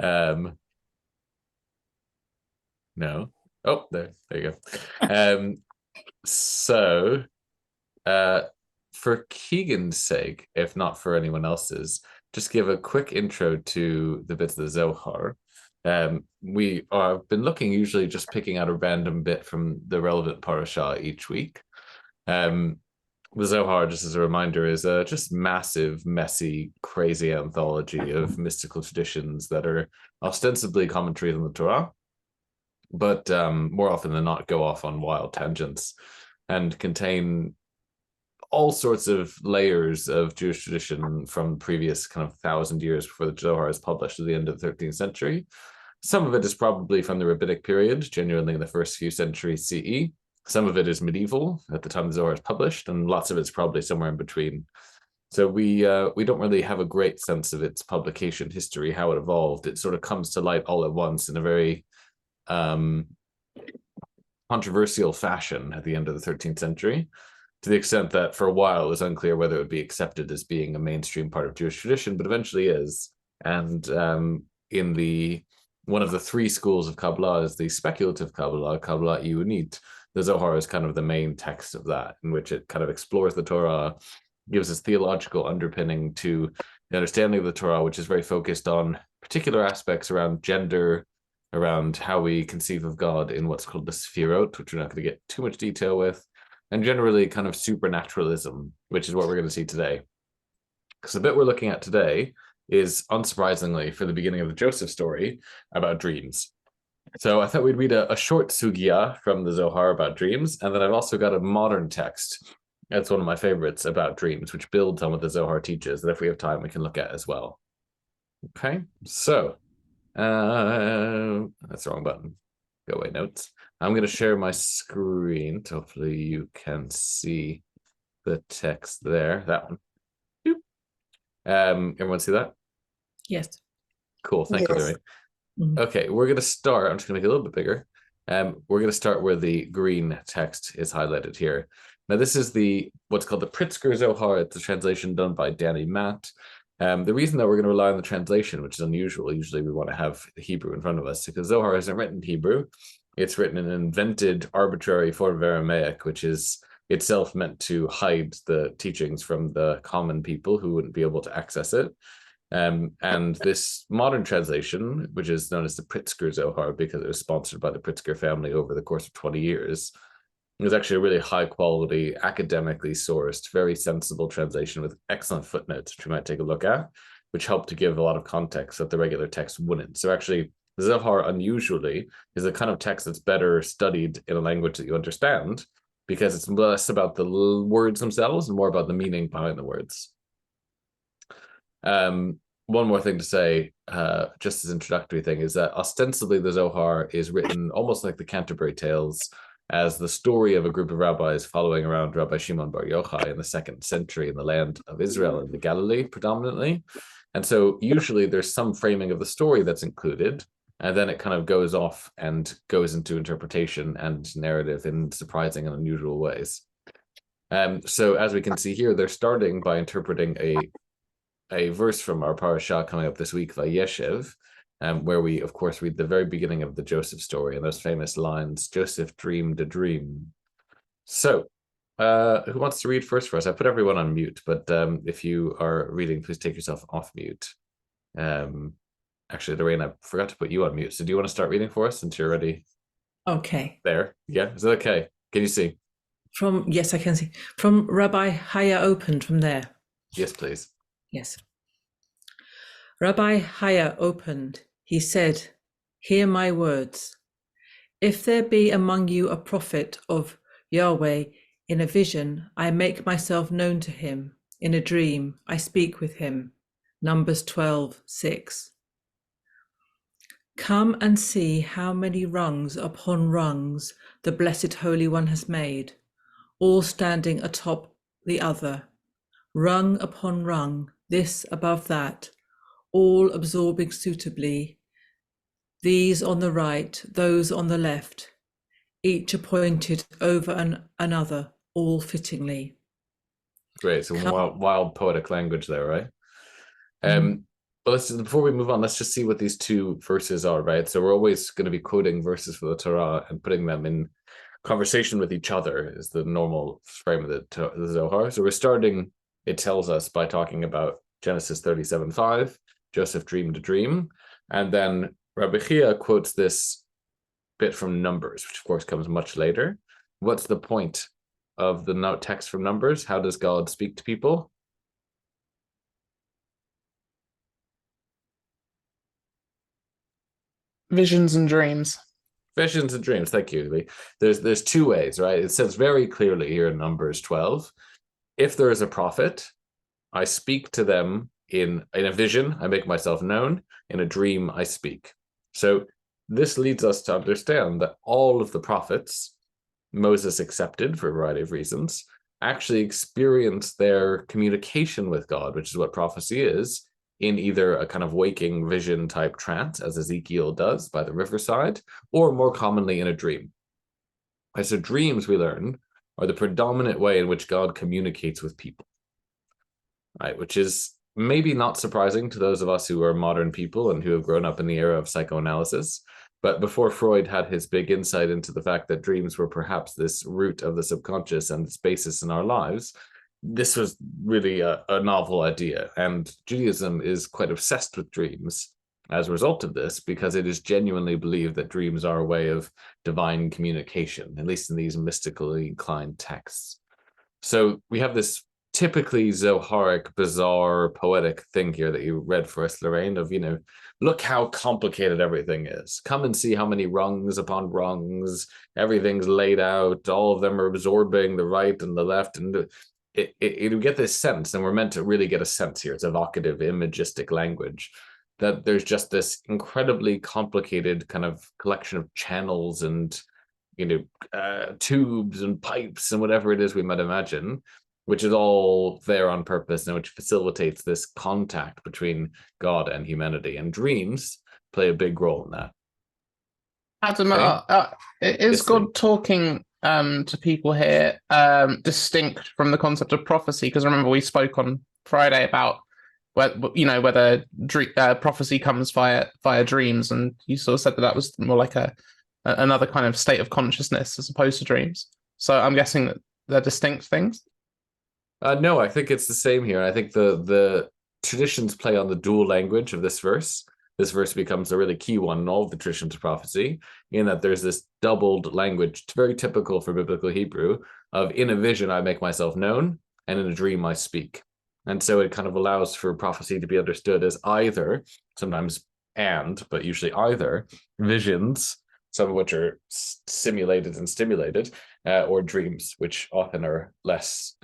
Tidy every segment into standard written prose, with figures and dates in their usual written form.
No. Oh, there you go. So, uh, for Keegan's sake, if not for anyone else's, just give a quick intro to the bits of the Zohar. We have been looking, usually just picking out a random bit from the relevant parasha each week. The Zohar, just as a reminder, is a just massive, messy, crazy anthology of mystical traditions that are ostensibly commentaries on the Torah, but more often than not go off on wild tangents and contain all sorts of layers of Jewish tradition from previous kind of 1,000 years before the Zohar is published at the end of the 13th century. Some of it is probably from the rabbinic period, genuinely in the first few centuries CE. Some of it is medieval at the time the Zohar is published, and lots of it's probably somewhere in between. So we don't really have a great sense of its publication history, how it evolved. It sort of comes to light all at once in a very controversial fashion at the end of the 13th century, to the extent that for a while it was unclear whether it would be accepted as being a mainstream part of Jewish tradition, but eventually is. And in the one of the three schools of Kabbalah is the speculative Kabbalah, Kabbalah Iyunit. The Zohar is kind of the main text of that, in which it kind of explores the Torah, gives us theological underpinning to the understanding of the Torah, which is very focused on particular aspects around gender, around how we conceive of God in what's called the Sefirot, which we're not going to get too much detail with, and generally kind of supernaturalism, which is what we're going to see today. Because the bit we're looking at today is, unsurprisingly, for the beginning of the Joseph story, about dreams. So I thought we'd read a short sugya from the Zohar about dreams, and then I've also got a modern text. That's one of my favorites about dreams, which builds on what the Zohar teaches, that if we have time, we can look at as well. Okay, so that's the wrong button. Go away, notes. I'm going to share my screen. So hopefully you can see the text there. That one. Everyone see that? Yes. Cool. Thank you, Louis. Okay, we're going to start. I'm just going to make it a little bit bigger. We're going to start where the green text is highlighted here. Now, this is what's called the Pritzker Zohar. It's a translation done by Danny Matt. The reason that we're going to rely on the translation, which is unusual, usually we want to have the Hebrew in front of us, because Zohar isn't written in Hebrew. It's written in an invented arbitrary form of Aramaic, which is itself meant to hide the teachings from the common people who wouldn't be able to access it. And this modern translation, which is known as the Pritzker Zohar, because it was sponsored by the Pritzker family over the course of 20 years, it was actually a really high quality, academically sourced, very sensible translation with excellent footnotes, which we might take a look at, which help to give a lot of context that the regular text wouldn't. So actually, the Zohar, unusually, is a kind of text that's better studied in a language that you understand, because it's less about the words themselves and more about the meaning behind the words. One more thing to say, just as introductory thing, is that ostensibly the Zohar is written almost like the Canterbury Tales, as the story of a group of rabbis following around Rabbi Shimon Bar Yochai in the 2nd century in the land of Israel and the Galilee predominantly. And so usually there's some framing of the story that's included, and then it kind of goes off and goes into interpretation and narrative in surprising and unusual ways. So as we can see here, they're starting by interpreting a verse from our parasha coming up this week, Vayeshev, where we, of course, read the very beginning of the Joseph story and those famous lines, Joseph dreamed a dream. So who wants to read first for us? I put everyone on mute, but if you are reading, please take yourself off mute. Actually, Lorraine, I forgot to put you on mute. So do you want to start reading for us since you're already there? Yeah, is that okay? Can you see? Yes, I can see. From Rabbi Haya opened from there. Yes, please. Yes. Rabbi Haya opened. He said, "Hear my words. If there be among you a prophet of Yahweh, in a vision I make myself known to him. In a dream I speak with him." Numbers 12:6. Come and see how many rungs upon rungs the Blessed Holy One has made, all standing atop the other, rung upon rung, this above that, all absorbing suitably, these on the right, those on the left, each appointed over another, all fittingly. Great, so wild poetic language there, right? But before we move on, let's just see what these two verses are, right? So we're always going to be quoting verses for the Torah and putting them in conversation with each other is the normal frame of the Zohar. So we're starting, it tells us, by talking about Genesis 37:5, Joseph dreamed a dream. And then Rabbi Chia quotes this bit from Numbers, which of course comes much later. What's the point of the text from Numbers? How does God speak to people? Visions and dreams. Visions and dreams. Thank you, Lee. There's two ways, right? It says very clearly here in Numbers 12, if there is a prophet, I speak to them in a vision, I make myself known. In a dream, I speak. So this leads us to understand that all of the prophets, Moses accepted for a variety of reasons, actually experience their communication with God, which is what prophecy is, in either a kind of waking vision type trance, as Ezekiel does by the riverside, or more commonly in a dream. So dreams, we learn, are the predominant way in which God communicates with people, right? Which is maybe not surprising to those of us who are modern people and who have grown up in the era of psychoanalysis. But before Freud had his big insight into the fact that dreams were perhaps this root of the subconscious and its basis in our lives, this was really a novel idea. And Judaism is quite obsessed with dreams as a result of this, because it is genuinely believed that dreams are a way of divine communication, at least in these mystically inclined texts. So we have this typically Zoharic, bizarre, poetic thing here that you read for us, Lorraine, of, look how complicated everything is. Come and see how many rungs upon rungs, everything's laid out, all of them are absorbing the right and the left, and you get this sense, and we're meant to really get a sense here, it's evocative, imagistic language, that there's just this incredibly complicated kind of collection of channels and tubes and pipes and whatever it is we might imagine, which is all there on purpose and which facilitates this contact between God and humanity. And dreams play a big role in that. Adam, Okay? is Yes, God Lee. talking to people here distinct from the concept of prophecy? Because remember we spoke on Friday about whether prophecy comes via dreams, and you sort of said that was more like another kind of state of consciousness as opposed to dreams. So I'm guessing that they're distinct things. No, I think it's the same here. I think the traditions play on the dual language of this verse. This verse becomes a really key one in all of the traditions of prophecy, in that there's this doubled language, very typical for biblical Hebrew, of in a vision I make myself known, and in a dream I speak. And so it kind of allows for prophecy to be understood as either, sometimes but usually either, visions, some of which are simulated and stimulated, or dreams, which often are less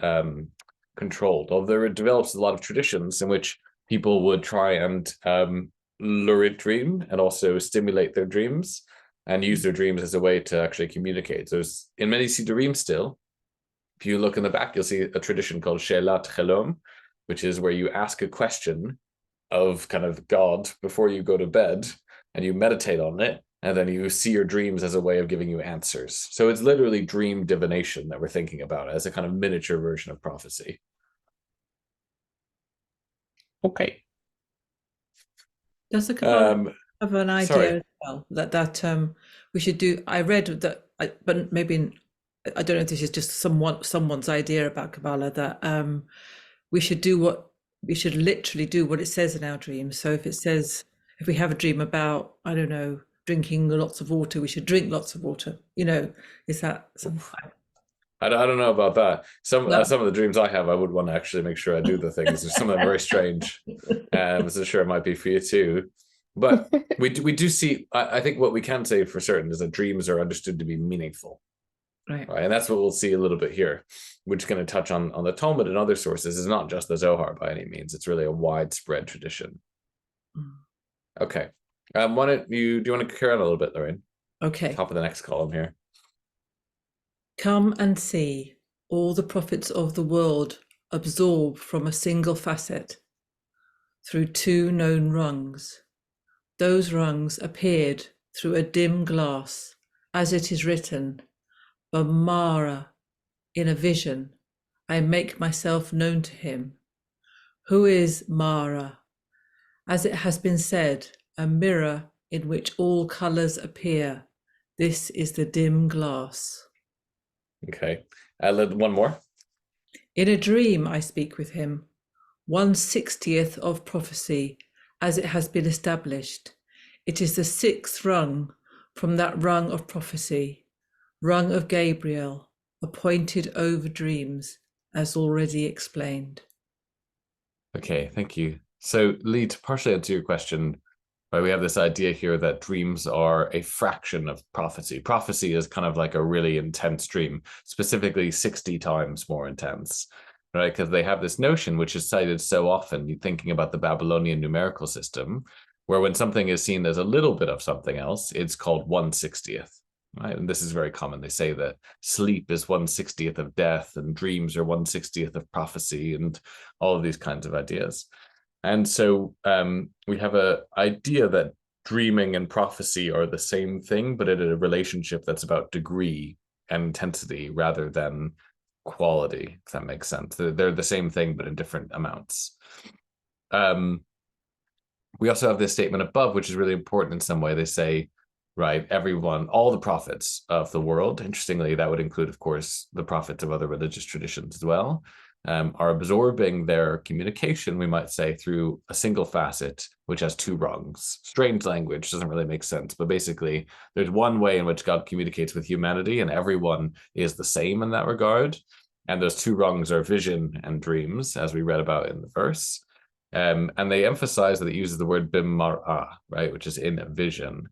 controlled. Although it develops a lot of traditions in which people would try and lurid dream and also stimulate their dreams and use their dreams as a way to actually communicate. So in many Siddurim still, if you look in the back, you'll see a tradition called Shelat Chelom, which is where you ask a question of kind of God before you go to bed, and you meditate on it, and then you see your dreams as a way of giving you answers. So it's literally dream divination that we're thinking about as a kind of miniature version of prophecy. Okay. Does the Kabbalah have an idea sorry. as well that we should do? I read that, but maybe I don't know if this is just someone's idea about Kabbalah, that we should literally do what it says in our dreams. So if we have a dream about, I don't know, drinking lots of water, we should drink lots of water. Is that something? I don't know about that. Some of the dreams I have, I would want to actually make sure I do the things. Some of them are very strange. So sure it might be for you too. But we do see, I think what we can say for certain is that dreams are understood to be meaningful. Right. And that's what we'll see a little bit here, which is going to touch on the Talmud and other sources. Is not just the Zohar by any means. It's really a widespread tradition. Okay. Do you want to carry on a little bit, Lorraine? Okay. Top of the next column here. Come and see all the prophets of the world absorb from a single facet through two known rungs. Those rungs appeared through a dim glass, as it is written, Mara, in a vision, I make myself known to him. Who is Mara? As it has been said, a mirror in which all colours appear. This is the dim glass. Okay. One more. In a dream I speak with him, 1/60th of prophecy, as it has been established. It is the 6th rung from that rung of prophecy, rung of Gabriel, appointed over dreams, as already explained. Okay, thank you. So, Lee, to partially answer your question, right, we have this idea here that dreams are a fraction of prophecy. Prophecy is kind of like a really intense dream, specifically 60 times more intense, right? Because they have this notion, which is cited so often, thinking about the Babylonian numerical system, where when something is seen as a little bit of something else, it's called 1/60th. Right? And this is very common. They say that sleep is 1/60th of death, and dreams are 1/60th of prophecy, and all of these kinds of ideas. And so we have an idea that dreaming and prophecy are the same thing, but in a relationship that's about degree and intensity rather than quality, if that makes sense. They're the same thing, but in different amounts. We also have this statement above, which is really important in some way. They say, right, everyone, all the prophets of the world, interestingly, that would include, of course, the prophets of other religious traditions as well, are absorbing their communication, we might say, through a single facet, which has two rungs. Strange language, doesn't really make sense, but basically, there's one way in which God communicates with humanity, and everyone is the same in that regard. And those two rungs are vision and dreams, as we read about in the verse. And they emphasize that it uses the word bimmar'ah, right, which is in vision.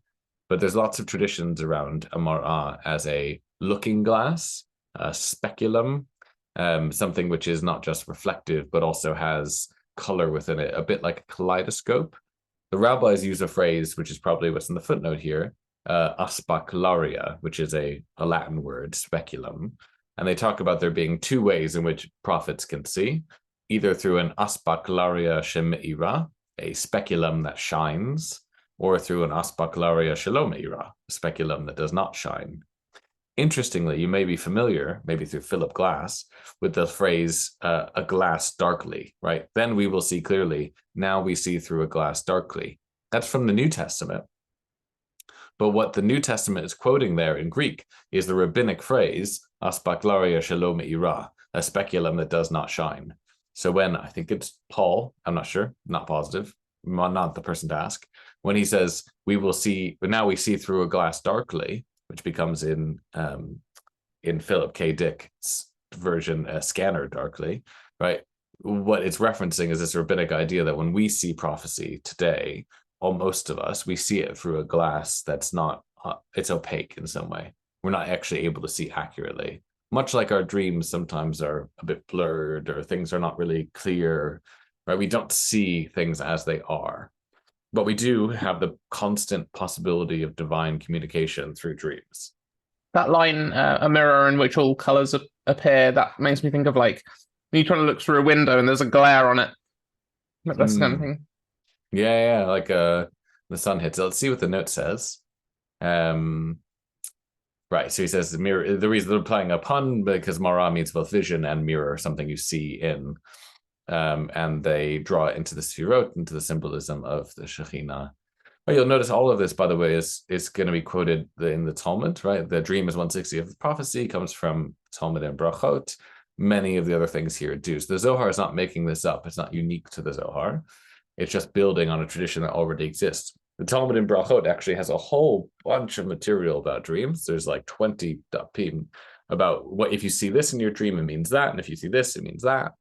But there's lots of traditions around a mar'ah as a looking glass, a speculum, something which is not just reflective, but also has color within it, a bit like a kaleidoscope. The rabbis use a phrase, which is probably what's in the footnote here, aspacularia, which is a Latin word, speculum. And they talk about there being two ways in which prophets can see, either through an aspacularia shemeira, a speculum that shines, or through an aspacularia shalomeira, a speculum that does not shine. Interestingly, you may be familiar, maybe through Philip Glass, with the phrase, a glass darkly, right? Then we will see clearly. Now we see through a glass darkly. That's from the New Testament. But what the New Testament is quoting there in Greek is the rabbinic phrase, aspacularia shalomeira, a speculum that does not shine. So when, I think it's Paul, I'm not sure, not positive, not the person to ask, when he says, we will see, but now we see through a glass darkly, which becomes in Philip K. Dick's version, scanner darkly, right? What it's referencing is this rabbinic idea that when we see prophecy today, most of us, we see it through a glass that's not, it's opaque in some way. We're not actually able to see accurately. Much like our dreams sometimes are a bit blurred or things are not really clear, right? We don't see things as they are. But we do have the constant possibility of divine communication through dreams. That line, a mirror in which all colors appear, that makes me think of like when you're trying to look through a window and there's a glare on it. That's the kind of thing. Yeah, like the sun hits it. Let's see what the note says. Right, so he says the mirror, the reason they're playing a pun, because mara means both vision and mirror, something you see in. And they draw it into the Sefirot, into the symbolism of the Shekhinah. Well, you'll notice all of this, by the way, is going to be quoted in the Talmud, right? The dream is 1/60th of the prophecy, comes from Talmud and Brachot. Many of the other things here do. So the Zohar is not making this up. It's not unique to the Zohar. It's just building on a tradition that already exists. The Talmud in Brachot actually has a whole bunch of material about dreams. There's like 20 dapim about what if you see this in your dream, it means that, and if you see this, it means that.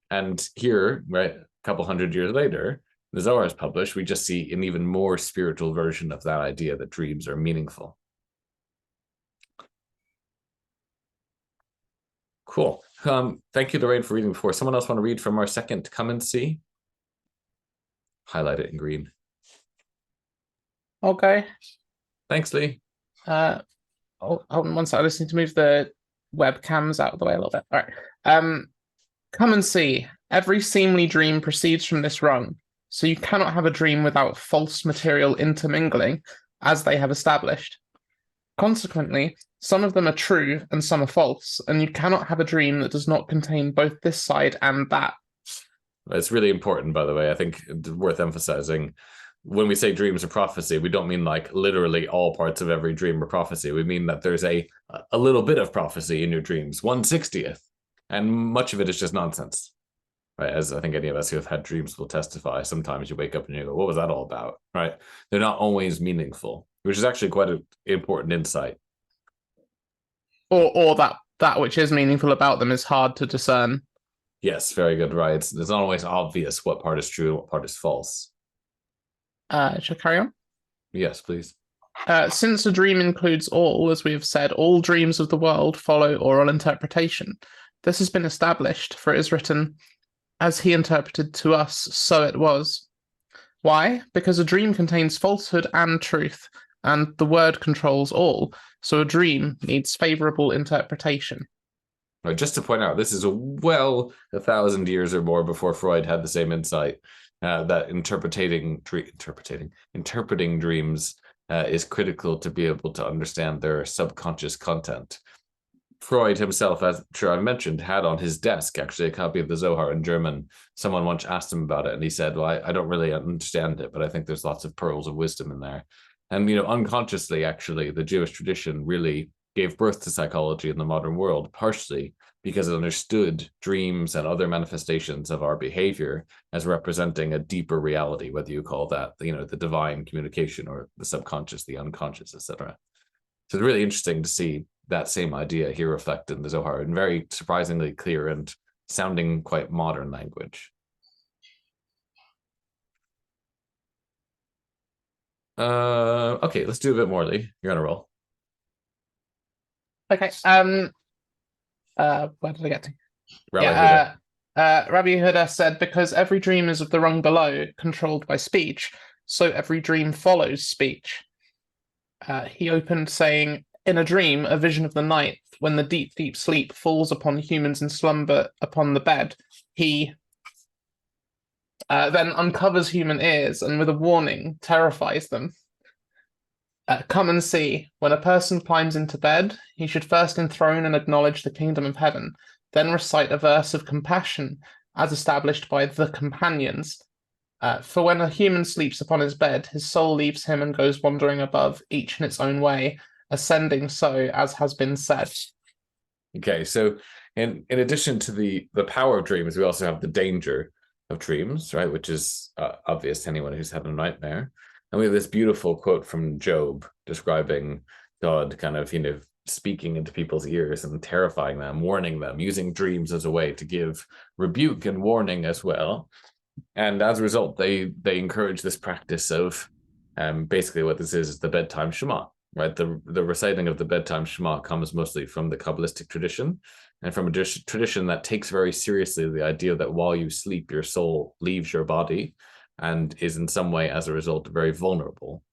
And here, right, a couple hundred years later, the Zohar is published, we just see an even more spiritual version of that idea that dreams are meaningful. Cool. Thank you, Lorraine, for reading before. Someone else want to read from our second Come and See? Highlight it in green. Okay. Thanks, Lee. Hold on one second. I just need to move the webcams out of the way a little bit. All right. Come and see. Every seemly dream proceeds from this rung, so you cannot have a dream without false material intermingling, as they have established. Consequently, some of them are true and some are false, and you cannot have a dream that does not contain both this side and that. It's really important, by the way. I think it's worth emphasizing. When we say dreams are prophecy, we don't mean like literally all parts of every dream are prophecy. We mean that there's a little bit of prophecy in your dreams, 1/60th, and much of it is just nonsense. Right? As I think any of us who have had dreams will testify, sometimes you wake up and you go, what was that all about? Right? They're not always meaningful, which is actually quite an important insight. Or that which is meaningful about them is hard to discern. Yes, very good. Right. It's not always obvious what part is true and what part is false. Shall I carry on? Yes, please. Since a dream includes all, as we have said, all dreams of the world follow oral interpretation. This has been established, for it is written, as he interpreted to us, so it was. Why? Because a dream contains falsehood and truth, and the word controls all, so a dream needs favorable interpretation. Right, just to point out, this is 1,000 years or more before Freud had the same insight that interpreting dreams is critical to be able to understand their subconscious content. Freud himself, as Sharon mentioned, had on his desk actually a copy of the Zohar in German. Someone once asked him about it, and he said, "Well, I don't really understand it, but I think there's lots of pearls of wisdom in there." And unconsciously, actually, the Jewish tradition really gave birth to psychology in the modern world, partially because it understood dreams and other manifestations of our behavior as representing a deeper reality, whether you call that, the divine communication or the subconscious, the unconscious, etc. So it's really interesting to see that same idea here reflected in the Zohar in very surprisingly clear and sounding quite modern language. Okay, let's do a bit more, Lee. You're on a roll. Okay. Where did I get to? Rabbi Huda. Rabbi Huda said, because every dream is of the rung below, controlled by speech, so every dream follows speech. He opened saying, in a dream, a vision of the night, when the deep, deep sleep falls upon humans in slumber upon the bed, he then uncovers human ears and with a warning terrifies them. Come and see. When a person climbs into bed, he should first enthrone and acknowledge the kingdom of heaven, then recite a verse of compassion as established by the companions. For when a human sleeps upon his bed, his soul leaves him and goes wandering above, each in its own way, ascending so as has been said. Okay, so in addition to the power of dreams, we also have the danger of dreams, right? Which is obvious to anyone who's had a nightmare. And we have this beautiful quote from Job describing God kind of, speaking into people's ears and terrifying them, warning them, using dreams as a way to give rebuke and warning as well. And as a result, they encourage this practice of basically what this is the bedtime Shema, right? The reciting of the bedtime Shema comes mostly from the Kabbalistic tradition and from a tradition that takes very seriously the idea that while you sleep, your soul leaves your body and is in some way, as a result, very vulnerable.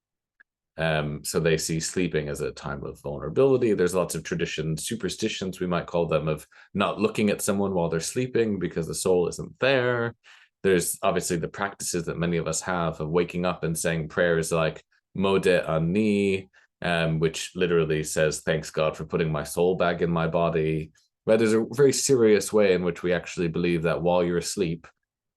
So they see sleeping as a time of vulnerability. There's lots of traditions, superstitions, we might call them, of not looking at someone while they're sleeping because the soul isn't there. There's obviously the practices that many of us have of waking up and saying prayers like Modeh Ani, which literally says, thanks God for putting my soul back in my body. Right? There's a very serious way in which we actually believe that while you're asleep,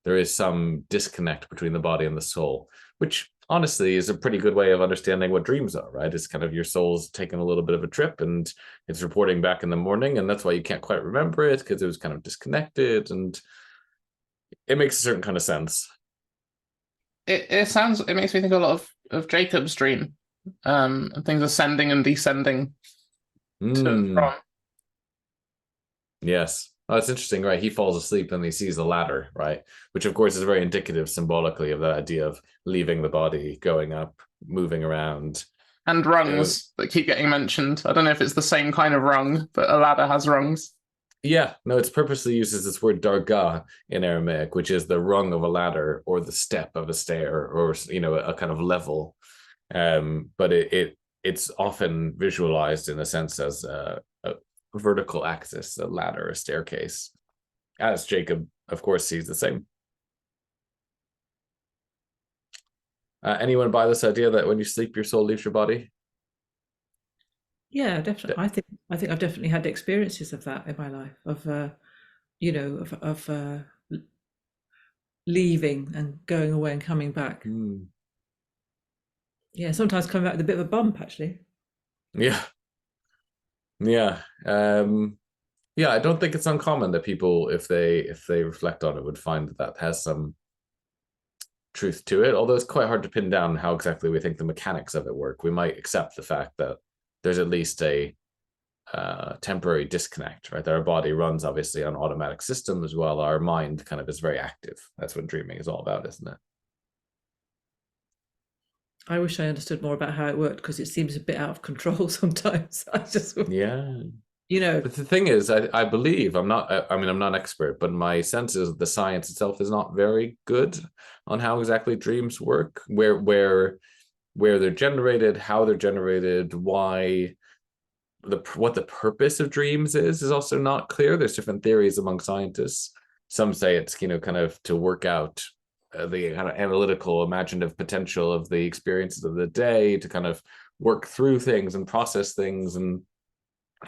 there is some disconnect between the body and the soul, which honestly is a pretty good way of understanding what dreams are, right? It's kind of your soul's taking a little bit of a trip and it's reporting back in the morning, and that's why you can't quite remember it, because it was kind of disconnected, and it makes a certain kind of sense. It makes me think a lot of Jacob's dream, and things ascending and descending to and from. Yes. Oh, it's interesting, right? He falls asleep and he sees a ladder, right? Which, of course, is very indicative symbolically of that idea of leaving the body, going up, moving around. And rungs that keep getting mentioned. I don't know if it's the same kind of rung, but a ladder has rungs. Yeah, no, it's purposely uses this word dargah in Aramaic, which is the rung of a ladder or the step of a stair, or a kind of level. But it's often visualized in a sense as a vertical axis, a ladder, a staircase, as Jacob, of course, sees the same. Anyone buy this idea that when you sleep, your soul leaves your body? Yeah, definitely. I think I've definitely had experiences of that in my life, of leaving and going away and coming back. Yeah, sometimes coming back with a bit of a bump, actually. Yeah. Yeah. Yeah, I don't think it's uncommon that people, if they reflect on it, would find that has some truth to it, although it's quite hard to pin down how exactly we think the mechanics of it work. We might accept the fact that there's at least a temporary disconnect, right? That our body runs obviously on automatic systems while our mind kind of is very active. That's what dreaming is all about, isn't it? I wish I understood more about how it worked, because it seems a bit out of control sometimes. I just, Yeah. But the thing is, I believe, I'm not an expert, but my sense is that the science itself is not very good on how exactly dreams work, where they're generated, how they're generated, why, what the purpose of dreams is also not clear. There's different theories among scientists. Some say it's, kind of to work out the kind of analytical, imaginative potential of the experiences of the day, to kind of work through things and process things, and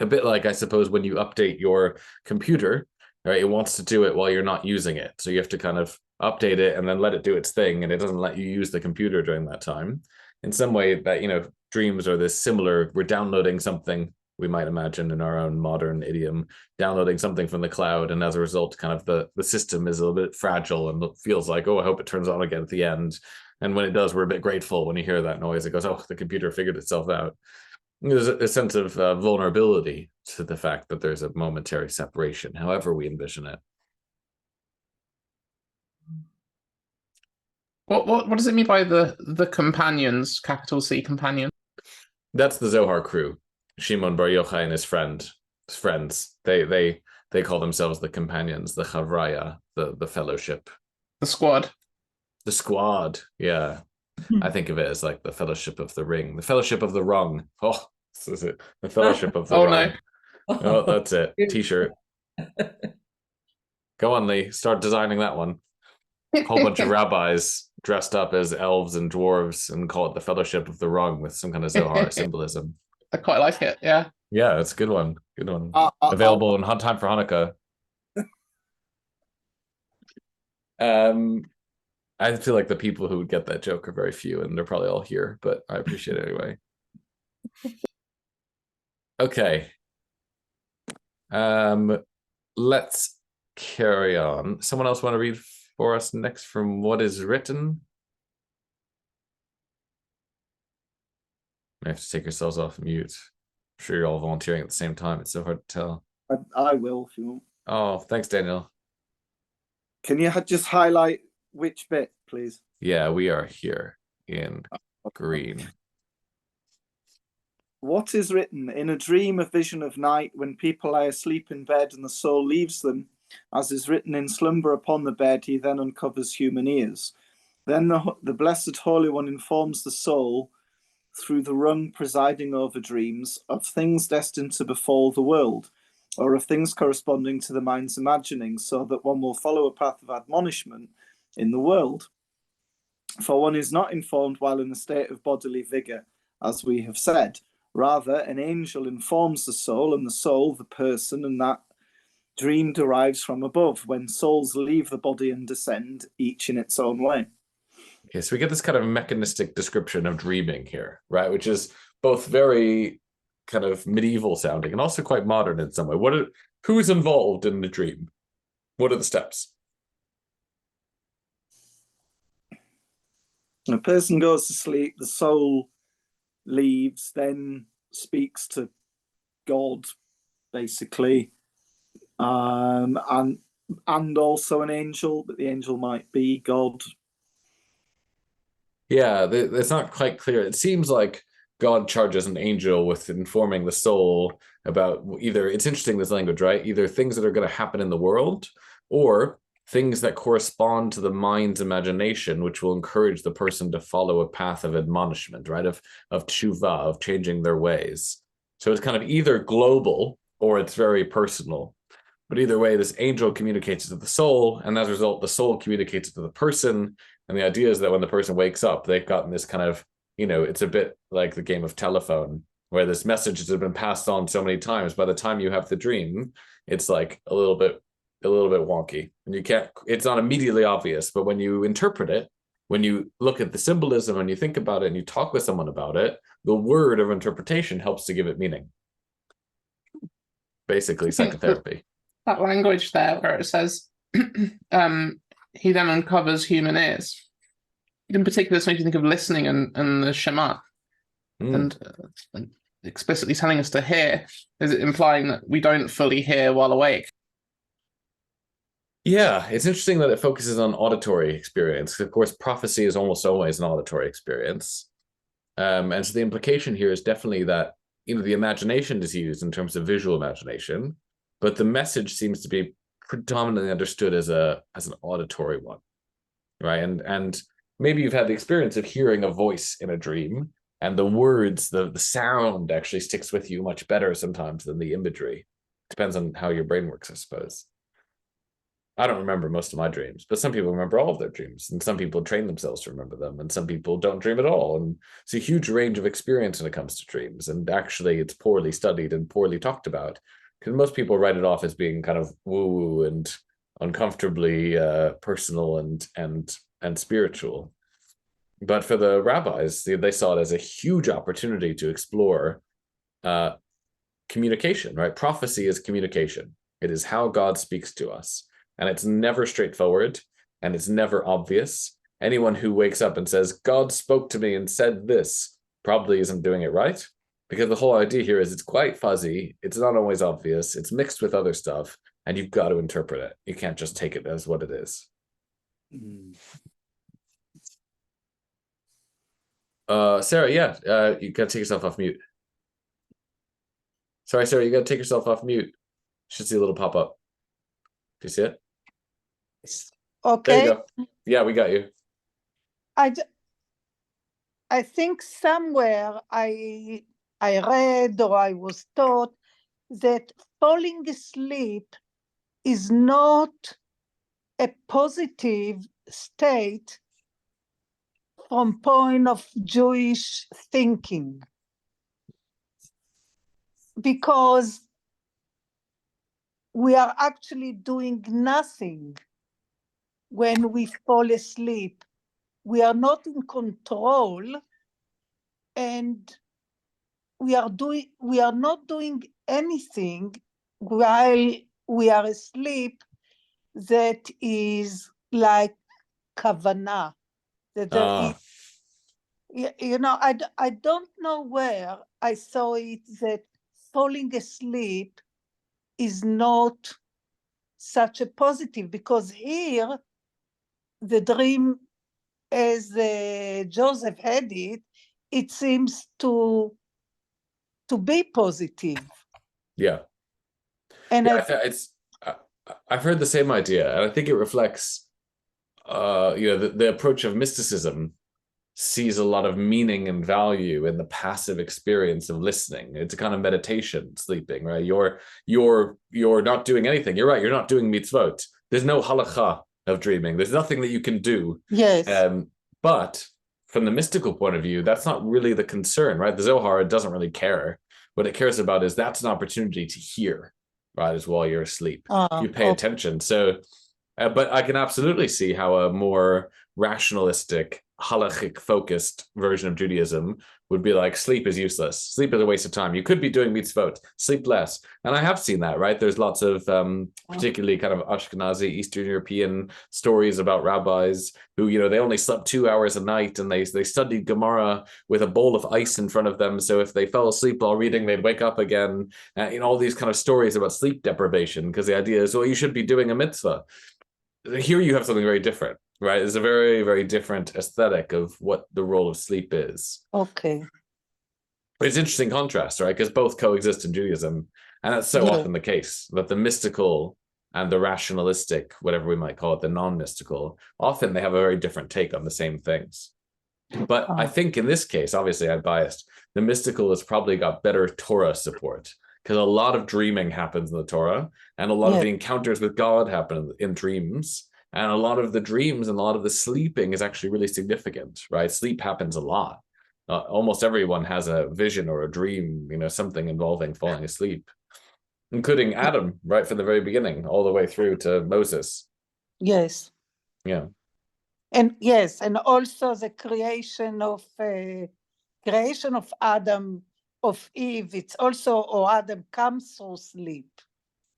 a bit like, I suppose, when you update your computer, right? It wants to do it while you're not using it. So you have to kind of update it and then let it do its thing, and it doesn't let you use the computer during that time. In some way, that, dreams are this similar, we're downloading something, we might imagine in our own modern idiom, downloading something from the cloud, and as a result, kind of the system is a little bit fragile and feels like, oh, I hope it turns on again at the end. And when it does, we're a bit grateful when you hear that noise. It goes, oh, the computer figured itself out. There's a sense of vulnerability to the fact that there's a momentary separation, however we envision it. What does it mean by the companions, capital C companion? That's the Zohar crew. Shimon Bar Yochai and his friends. They call themselves the companions, the chavraya, the fellowship, the squad. The squad, yeah. I think of it as like the Fellowship of the Ring, the Fellowship of the Rung. Oh, this is it. The Fellowship of the Oh, Rung. no. Oh, that's it. T-shirt. Go on, Lee. Start designing that one. A whole bunch of rabbis dressed up as elves and dwarves and call it the Fellowship of the Rung with some kind of Zohar symbolism. I quite like it. Yeah. Yeah, it's a good one. Good one. Available in time for Hanukkah. I feel like the people who would get that joke are very few, and they're probably all here, but I appreciate it anyway. Okay. Let's carry on. Someone else want to read for us next from what is written? You have to take yourselves off mute. I'm sure you're all volunteering at the same time. It's so hard to tell. I will, if you want. Oh, thanks, Daniel. Can you just highlight which bit, please? Yeah, we are here in green. What is written? In a dream, a vision of night, when people lie asleep in bed and the soul leaves them, as is written in slumber upon the bed, he then uncovers human ears. Then the Blessed Holy One informs the soul, through the rung presiding over dreams, of things destined to befall the world, or of things corresponding to the mind's imagining, so that one will follow a path of admonishment in the world. For one is not informed while in a state of bodily vigour, as we have said. Rather, an angel informs the soul, and the soul, the person, and that dream derives from above, when souls leave the body and descend, each in its own way. Okay, so we get this kind of mechanistic description of dreaming here, right? Which is both very kind of medieval sounding and also quite modern in some way. Who is involved in the dream? What are the steps? When a person goes to sleep, the soul leaves, then speaks to God, basically, and also an angel, but the angel might be God. Yeah, it's not quite clear. It seems like God charges an angel with informing the soul about either, it's interesting, this language, right? Either things that are going to happen in the world, or things that correspond to the mind's imagination, which will encourage the person to follow a path of admonishment, right? Of tshuva, of changing their ways. So it's kind of either global or it's very personal. But either way, this angel communicates to the soul, and as a result, the soul communicates to the person. And the idea is that when the person wakes up, they've gotten this kind of, it's a bit like the game of telephone, where this message has been passed on so many times. By the time you have the dream, it's like a little bit a little bit wonky, and you can't. It's not immediately obvious, but when you interpret it, when you look at the symbolism and you think about it and you talk with someone about it, the word of interpretation helps to give it meaning. Basically, psychotherapy. That language there where it says, he then uncovers human ears. In particular, this makes you think of listening and the Shema. And explicitly telling us to hear. Is it implying that we don't fully hear while awake? Yeah, it's interesting that it focuses on auditory experience. Of course, prophecy is almost always an auditory experience. And so the implication here is definitely that, the imagination is used in terms of visual imagination, but the message seems to be predominantly understood as an auditory one, right? And maybe you've had the experience of hearing a voice in a dream, and the words, the sound actually sticks with you much better sometimes than the imagery. Depends on how your brain works, I suppose. I don't remember most of my dreams, but some people remember all of their dreams, and some people train themselves to remember them, and some people don't dream at all. And it's a huge range of experience when it comes to dreams. And actually, it's poorly studied and poorly talked about, because most people write it off as being kind of woo-woo and uncomfortably personal and spiritual. But for the rabbis, they saw it as a huge opportunity to explore communication, right? Prophecy is communication. It is how God speaks to us. And it's never straightforward, and it's never obvious. Anyone who wakes up and says, God spoke to me and said this, probably isn't doing it right, because the whole idea here is it's quite fuzzy. It's not always obvious. It's mixed with other stuff, and you've got to interpret it. You can't just take it as what it is. Sarah, you got to take yourself off mute. Sorry, Sarah, you got to take yourself off mute. You should see a little pop-up. Do you see it? Okay. There you go. Yeah, we got you. I think somewhere I read or I was taught that falling asleep is not a positive state from point of Jewish thinking, because we are actually doing nothing when we fall asleep. We are not in control, and we are not doing anything while we are asleep that is like kavanah. That there is, I don't know where I saw it that falling asleep is not such a positive, because here the dream, as Joseph had it, it seems to be positive. Yeah. And I've heard the same idea, and I think it reflects the approach of mysticism sees a lot of meaning and value in the passive experience of listening. It's a kind of meditation, sleeping, right? You're not doing anything. You're right, you're not doing mitzvot. There's no halacha of dreaming. There's nothing that you can do. Yes. But from the mystical point of view, that's not really the concern, right? The Zohar doesn't really care. What it cares about is that's an opportunity to hear, right, as while you're asleep. You pay attention. So, but I can absolutely see how a more rationalistic, halachic focused version of Judaism would be like, sleep is useless. Sleep is a waste of time. You could be doing mitzvot. Sleep less. And I have seen that, right? There's lots of particularly kind of Ashkenazi, Eastern European stories about rabbis who, they only slept 2 hours a night, and they studied Gemara with a bowl of ice in front of them. So if they fell asleep while reading, they'd wake up again. All these kind of stories about sleep deprivation, because the idea is, well, you should be doing a mitzvah. Here you have something very different, right? It's a very, very different aesthetic of what the role of sleep is. Okay. It's an interesting contrast, right? Because both coexist in Judaism. And that's so often the case, that the mystical and the rationalistic, whatever we might call it, the non-mystical, often they have a very different take on the same things. But I think in this case, obviously I'm biased, the mystical has probably got better Torah support, because a lot of dreaming happens in the Torah, and a lot of the encounters with God happen in dreams, and a lot of the dreams and a lot of the sleeping is actually really significant, right? Sleep happens a lot. Almost everyone has a vision or a dream, something involving falling asleep. including Adam, right from the very beginning, all the way through to Moses. Yes. Yeah. And yes, and also the creation of Adam, of Eve. It's also, or Adam comes through sleep.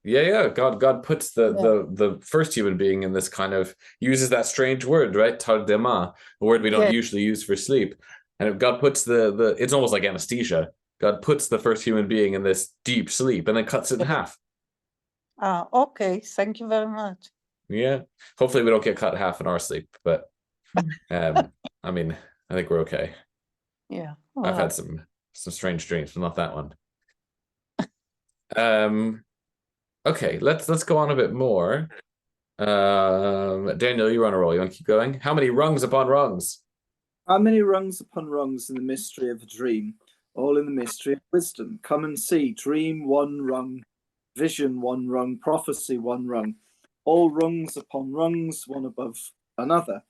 Yeah. God puts the first human being in this kind of, uses that strange word, right? Tardema, a word we don't usually use for sleep. And if God puts it's almost like anesthesia. God puts the first human being in this deep sleep and then cuts it in half. Okay. Thank you very much. Yeah. Hopefully we don't get cut in half in our sleep, but I mean, I think we're okay. Yeah. I've had some strange dreams, but not that one. Okay, let's go on a bit more. Daniel, you're on a roll. You want to keep going? How many rungs upon rungs? How many rungs upon rungs in the mystery of a dream, all in the mystery of wisdom? Come and see. Dream one rung, vision one rung, prophecy one rung, all rungs upon rungs, one above another.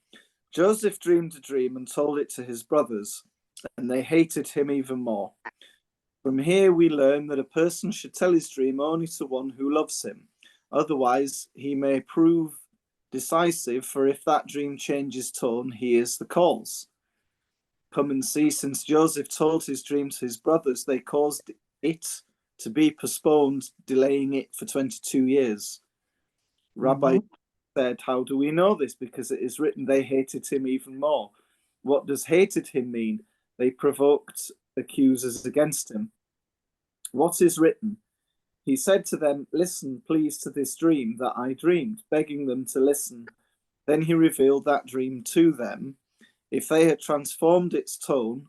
Joseph dreamed a dream and told it to his brothers, and they hated him even more. From here we learn that a person should tell his dream only to one who loves him. Otherwise, he may prove decisive, for if that dream changes tone, he hears the calls. Come and see, since Joseph told his dream to his brothers, they caused it to be postponed, delaying it for 22 years. Rabbi said, how do we know this? Because it is written, they hated him even more. What does hated him mean? They provoked accusers against him. What is written? He said to them, listen, please, to this dream that I dreamed, begging them to listen. Then he revealed that dream to them. If they had transformed its tone,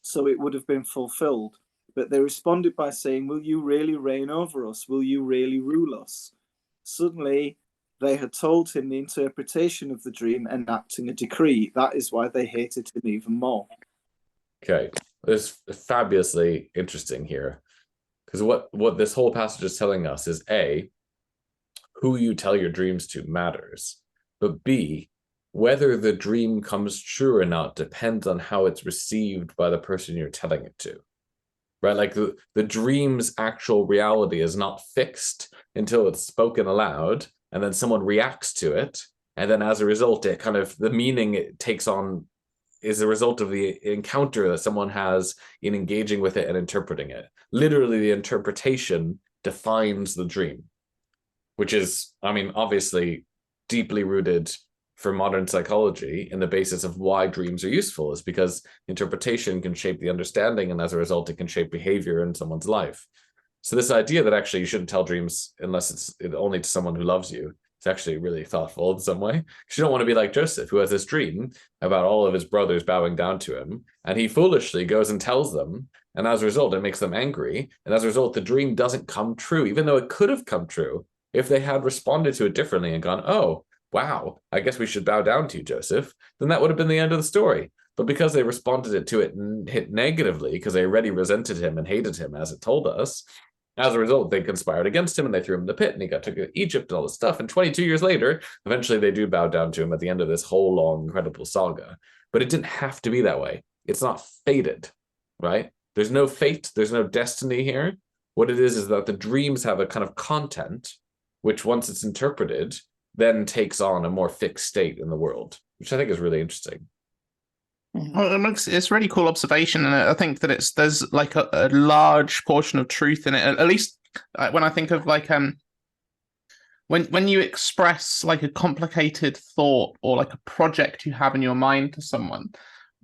so it would have been fulfilled. But they responded by saying, will you really reign over us? Will you really rule us? Suddenly, they had told him the interpretation of the dream, enacting a decree. That is why they hated him even more. Okay, this is fabulously interesting here. Because what this whole passage is telling us is A, who you tell your dreams to matters, but B, whether the dream comes true or not depends on how it's received by the person you're telling it to, right? Like the dream's actual reality is not fixed until it's spoken aloud, and then someone reacts to it, and then as a result, it kind of, the meaning it takes on is a result of the encounter that someone has in engaging with it and interpreting it. Literally, the interpretation defines the dream, which is, I mean, obviously deeply rooted for modern psychology in the basis of why dreams are useful, is because interpretation can shape the understanding, and as a result, it can shape behavior in someone's life. So this idea that actually you shouldn't tell dreams unless it's only to someone who loves you, it's actually really thoughtful in some way. Because you don't want to be like Joseph, who has this dream about all of his brothers bowing down to him, and he foolishly goes and tells them, and as a result, it makes them angry. And as a result, the dream doesn't come true, even though it could have come true if they had responded to it differently and gone, oh, wow, I guess we should bow down to you, Joseph. Then that would have been the end of the story. But because they responded to it and hit negatively, because they already resented him and hated him, as it told us, as a result, they conspired against him and they threw him in the pit, and he got taken to Egypt and all this stuff. And 22 years later, eventually they do bow down to him at the end of this whole long, incredible saga. But it didn't have to be that way. It's not fated, right? There's no fate. There's no destiny here. What it is that the dreams have a kind of content, which once it's interpreted, then takes on a more fixed state in the world, which I think is really interesting. Well, it's a really cool observation, and I think that there's like a large portion of truth in it. At least when I think of like when you express like a complicated thought or like a project you have in your mind to someone,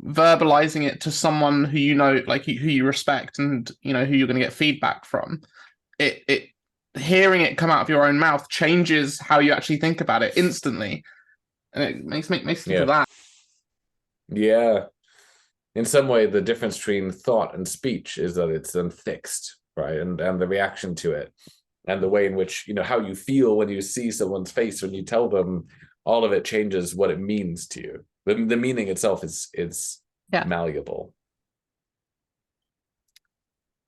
verbalizing it to someone who you know, like who you respect, and you know who you're going to get feedback from, it hearing it come out of your own mouth changes how you actually think about it instantly, and it makes me think of that. Yeah. In some way, the difference between thought and speech is that it's then fixed, right? And the reaction to it, and the way in which, you know, how you feel when you see someone's face, when you tell them, all of it changes what it means to you. The meaning itself is malleable.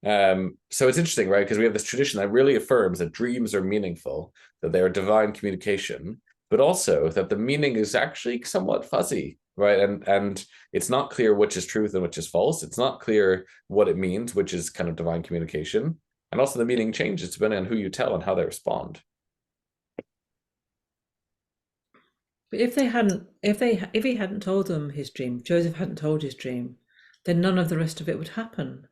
So it's interesting, right? Because we have this tradition that really affirms that dreams are meaningful, that they are divine communication, but also that the meaning is actually somewhat fuzzy, right? And it's not clear which is truth and which is false. It's not clear what it means, which is kind of divine communication. And also the meaning changes depending on who you tell and how they respond. But if he hadn't told them his dream, Joseph hadn't told his dream, then none of the rest of it would happen.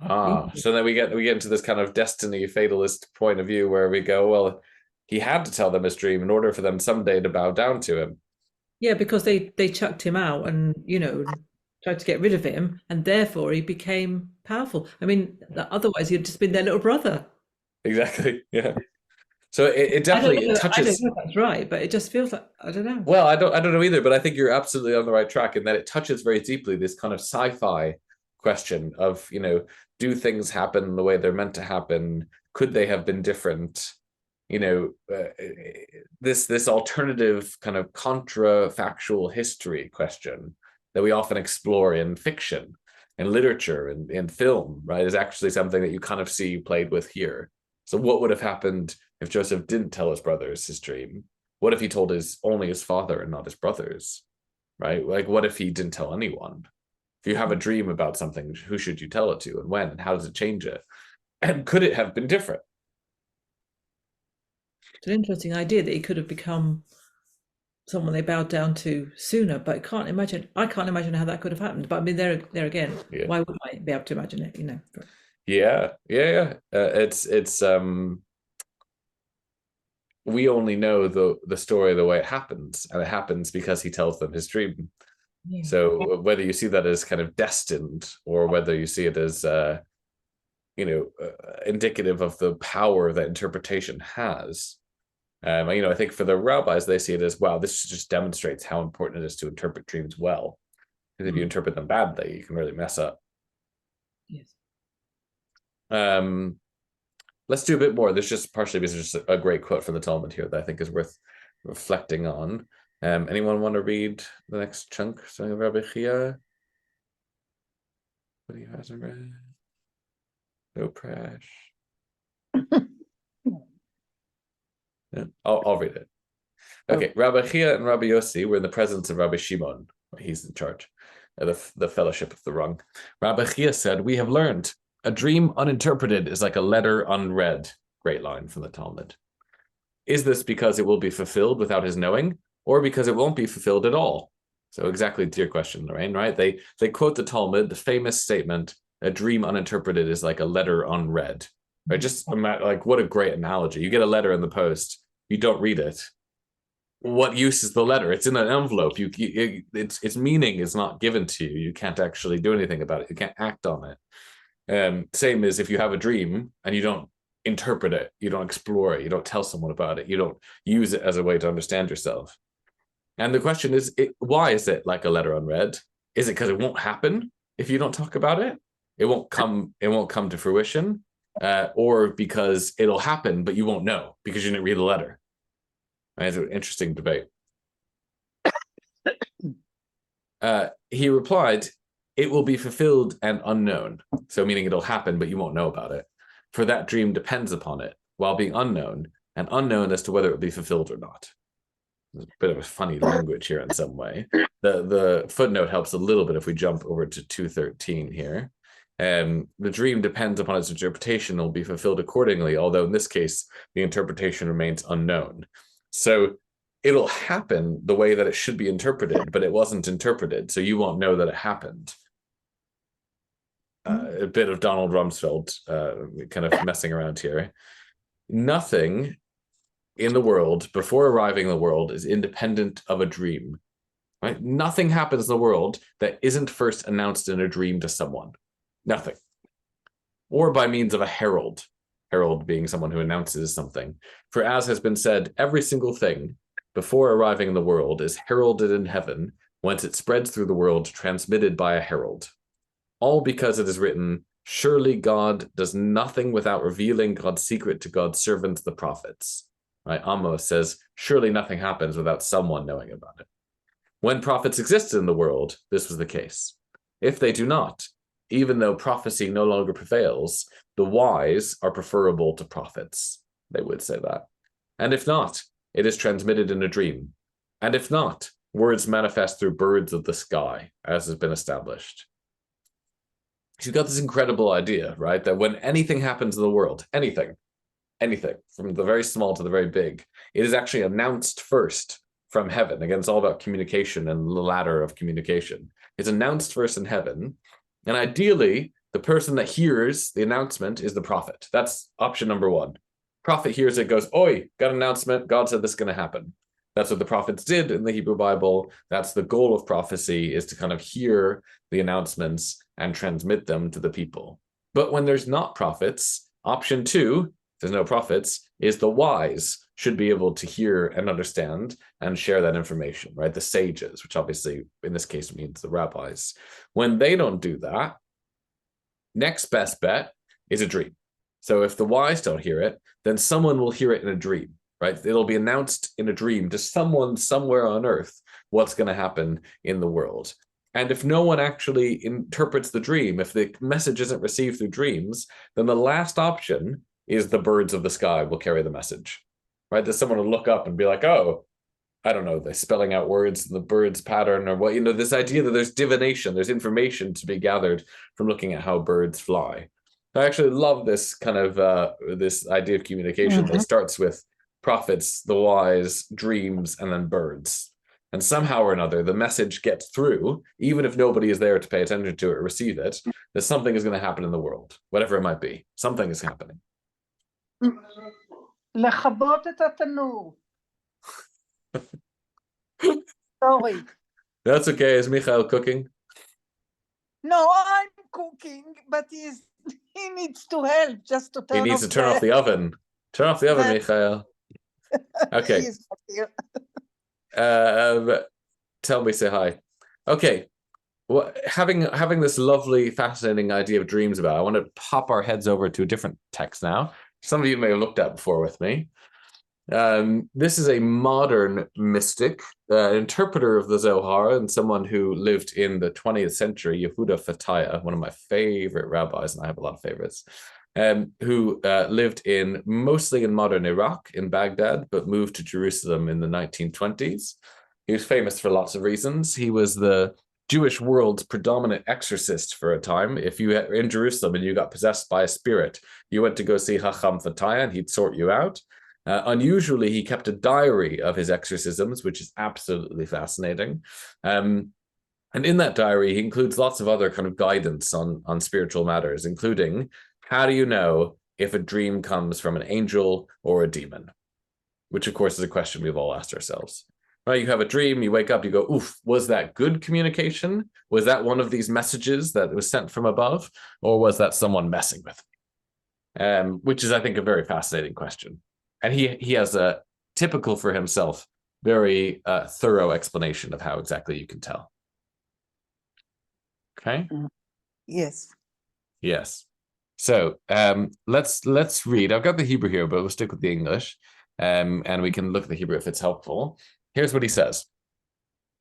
So then we get into this kind of destiny fatalist point of view where we go, well, he had to tell them his dream in order for them someday to bow down to him. Yeah, because they chucked him out and, tried to get rid of him, and therefore he became powerful. I mean, otherwise he'd just been their little brother. Exactly. Yeah. So it definitely touches. I don't know if that's right, but it just feels like, I don't know. Well, I don't know either, but I think you're absolutely on the right track in that it touches very deeply this kind of sci-fi question of, do things happen the way they're meant to happen? Could they have been different? This alternative kind of contra-factual history question that we often explore in fiction and literature and in film, right, is actually something that you kind of see played with here. So what would have happened if Joseph didn't tell his brothers his dream? What if he told only his father and not his brothers, right? Like, what if he didn't tell anyone? If you have a dream about something, who should you tell it to and when? And how does it change it? And could it have been different? It's an interesting idea that he could have become someone they bowed down to sooner, but I can't imagine how that could have happened. But I mean, there again, why wouldn't I be able to imagine it? Yeah. It's we only know the story the way it happens, and it happens because he tells them his dream. Yeah. So whether you see that as kind of destined or whether you see it as indicative of the power that interpretation has, I think for the rabbis they see it as, wow, this just demonstrates how important it is to interpret dreams well, because if you interpret them badly, you can really mess up. Yes. Let's do a bit more. There's just partially because there's just a great quote from the Talmud here that I think is worth reflecting on. Anyone want to read the next chunk? Something of Rabbi Chia? What do you have read? No prash. I'll read it. Okay, Rabbi Chia and Rabbi Yossi were in the presence of Rabbi Shimon. He's in charge of the fellowship of the rung. Rabbi Chia said, "We have learned a dream uninterpreted is like a letter unread." Great line from the Talmud. Is this because it will be fulfilled without his knowing, or because it won't be fulfilled at all? So exactly to your question, Lorraine, right? They quote the Talmud, the famous statement, "A dream uninterpreted is like a letter unread." Right? Just like, what a great analogy. You get a letter in the post, you don't read it. What use is the letter? It's in an envelope. Its meaning is not given to you. You can't actually do anything about it. You can't act on it. Same as if you have a dream and you don't interpret it, you don't explore it, you don't tell someone about it, you don't use it as a way to understand yourself. And the question is, why is it like a letter unread? Is it because it won't happen if you don't talk about it? It won't come to fruition, or because it'll happen but you won't know because you didn't read the letter. It's an interesting debate. He replied, "It will be fulfilled and unknown." So meaning it'll happen, but you won't know about it. For that dream depends upon it, while being unknown, and unknown as to whether it will be fulfilled or not. There's a bit of a funny language here in some way. The footnote helps a little bit if we jump over to 213 here. The dream depends upon its interpretation and will be fulfilled accordingly, although in this case, the interpretation remains unknown. So it'll happen the way that it should be interpreted, but it wasn't interpreted, so you won't know that it happened. A bit of Donald Rumsfeld kind of messing around here. Nothing in the world before arriving in the world is independent of a dream, right? Nothing happens in the world that isn't first announced in a dream to someone. Nothing. Or by means of a herald. Herald being someone who announces something. For as has been said, every single thing before arriving in the world is heralded in heaven, whence it spreads through the world, transmitted by a herald. All because it is written, surely God does nothing without revealing God's secret to God's servants, the prophets. Right? Amos says, surely nothing happens without someone knowing about it. When prophets existed in the world, this was the case. If they do not, even though prophecy no longer prevails, the wise are preferable to prophets. They would say that. And if not, it is transmitted in a dream. And if not, words manifest through birds of the sky, as has been established. She's got this incredible idea, right? That when anything happens in the world, anything, from the very small to the very big, it is actually announced first from heaven. Again, it's all about communication and the ladder of communication. It's announced first in heaven. And ideally, the person that hears the announcement is the prophet. That's option number one. Prophet hears it, goes, oi, got an announcement. God said this is going to happen. That's what the prophets did in the Hebrew Bible. That's the goal of prophecy, is to kind of hear the announcements and transmit them to the people. But when there's not prophets, option two, there's no prophets, is the wise should be able to hear and understand and share that information, right? The sages, which obviously in this case means the rabbis. When they don't do that, next best bet is a dream. So if the wise don't hear it, then someone will hear it in a dream, right? It'll be announced in a dream to someone somewhere on earth what's going to happen in the world. And if no one actually interprets the dream, if the message isn't received through dreams, then the last option is the birds of the sky will carry the message, right? That someone will look up and be like, oh, I don't know, they're spelling out words in the bird's pattern or what, this idea that there's divination, there's information to be gathered from looking at how birds fly. I actually love this kind of, this idea of communication that starts with prophets, the wise, dreams, and then birds. And somehow or another, the message gets through, even if nobody is there to pay attention to it or receive it, that something is going to happen in the world, whatever it might be. Something is happening. לכבות את התנור. Sorry. That's okay. Is Michael cooking? No, I'm cooking, but he needs to help just to turn off. He needs to turn off the oven. Turn off the oven, Michael. Okay. Tell me, say hi. Okay. Well, having this lovely, fascinating idea of dreams about, I want to pop our heads over to a different text now. Some of you may have looked at before with me. This is a modern mystic, interpreter of the Zohar, and someone who lived in the 20th century, Yehuda Fataya, one of my favorite rabbis, and I have a lot of favorites, who lived mostly in modern Iraq, in Baghdad, but moved to Jerusalem in the 1920s. He was famous for lots of reasons. He was the Jewish world's predominant exorcist for a time. If you were in Jerusalem and you got possessed by a spirit, you went to go see Hacham Fataya and he'd sort you out. Unusually, he kept a diary of his exorcisms, which is absolutely fascinating. And in that diary, he includes lots of other kind of guidance on spiritual matters, including how do you know if a dream comes from an angel or a demon? Which, of course, is a question we've all asked ourselves. Right, you have a dream, you wake up, you go, oof, was that good communication? Was that one of these messages that was sent from above? Or was that someone messing with me? Which is, I think, a very fascinating question. And he has a typical for himself, very thorough explanation of how exactly you can tell. Okay? Yes. Yes. So let's read. I've got the Hebrew here, but we'll stick with the English. And we can look at the Hebrew if it's helpful. Here's what he says.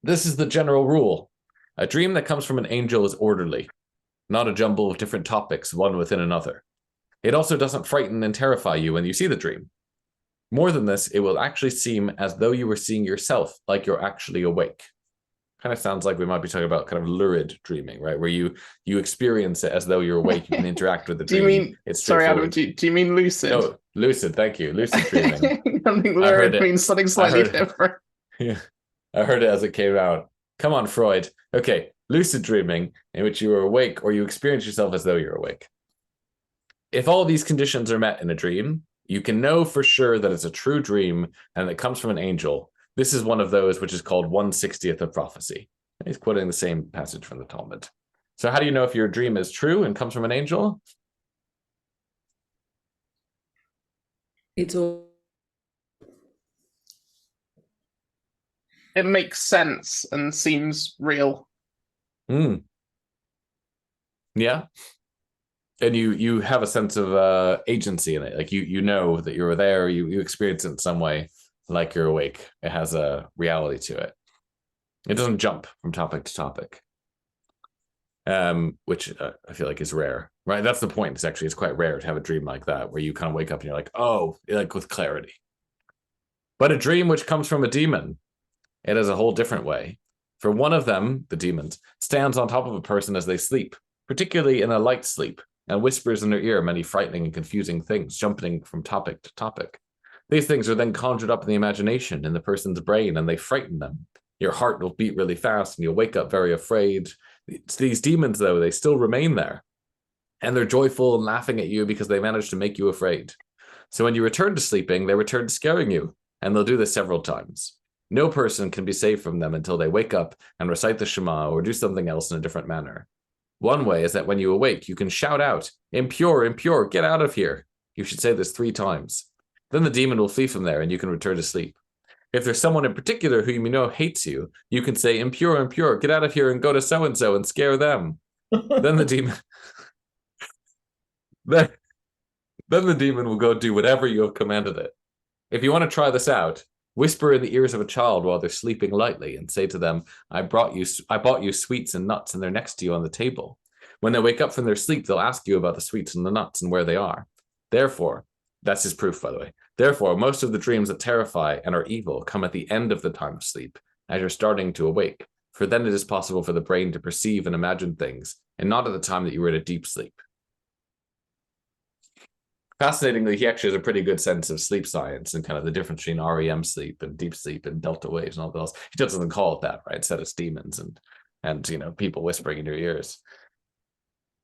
This is the general rule. A dream that comes from an angel is orderly, not a jumble of different topics, one within another. It also doesn't frighten and terrify you when you see the dream. More than this, it will actually seem as though you were seeing yourself, like you're actually awake. Kind of sounds like we might be talking about kind of lurid dreaming, right? Where you experience it as though you're awake, you can interact with the dream. Do you mean, it's sorry, Adam, do you mean lucid? No, lucid, thank you. Lucid dreaming. I think lurid means something slightly different. Yeah, I heard it as it came out. Come on, Freud. Okay, lucid dreaming, in which you are awake or you experience yourself as though you're awake. If all these conditions are met in a dream, you can know for sure that it's a true dream and it comes from an angel. This is one of those which is called 1/60th of prophecy. He's quoting the same passage from the Talmud. So how do you know if your dream is true and comes from an angel? It's all. It makes sense and seems real. Yeah. And you have a sense of agency in it. Like you know that you're there, you experience it in some way, like you're awake. It has a reality to it. It doesn't jump from topic to topic. Which I feel like is rare, right? That's the point. It's quite rare to have a dream like that, where you kind of wake up and you're like, oh, like with clarity. But a dream which comes from a demon, it is a whole different way. For one of them, the demons, stands on top of a person as they sleep, particularly in a light sleep, and whispers in their ear many frightening and confusing things, jumping from topic to topic. These things are then conjured up in the imagination in the person's brain, and they frighten them. Your heart will beat really fast, and you'll wake up very afraid. These demons, though, they still remain there, and they're joyful and laughing at you because they managed to make you afraid. So when you return to sleeping, they return to scaring you, and they'll do this several times. No person can be saved from them until they wake up and recite the Shema or do something else in a different manner. One way is that when you awake, you can shout out, "Impure, impure, get out of here." You should say this 3 times. Then the demon will flee from there and you can return to sleep. If there's someone in particular who you know hates you, you can say, "Impure, impure, get out of here and go to so-and-so and scare them." Then the demon... then the demon will go do whatever you have commanded it. If you want to try this out, whisper in the ears of a child while they're sleeping lightly and say to them, I bought you sweets and nuts, and they're next to you on the table. When they wake up from their sleep, they'll ask you about the sweets and the nuts and where they are. Therefore, that's his proof, by the way. Therefore, most of the dreams that terrify and are evil come at the end of the time of sleep, as you're starting to awake, for then it is possible for the brain to perceive and imagine things, and not at the time that you were in a deep sleep. Fascinatingly, he actually has a pretty good sense of sleep science and kind of the difference between REM sleep and deep sleep and delta waves and all that else. He doesn't call it that, right? Instead it's demons and you know, people whispering in your ears.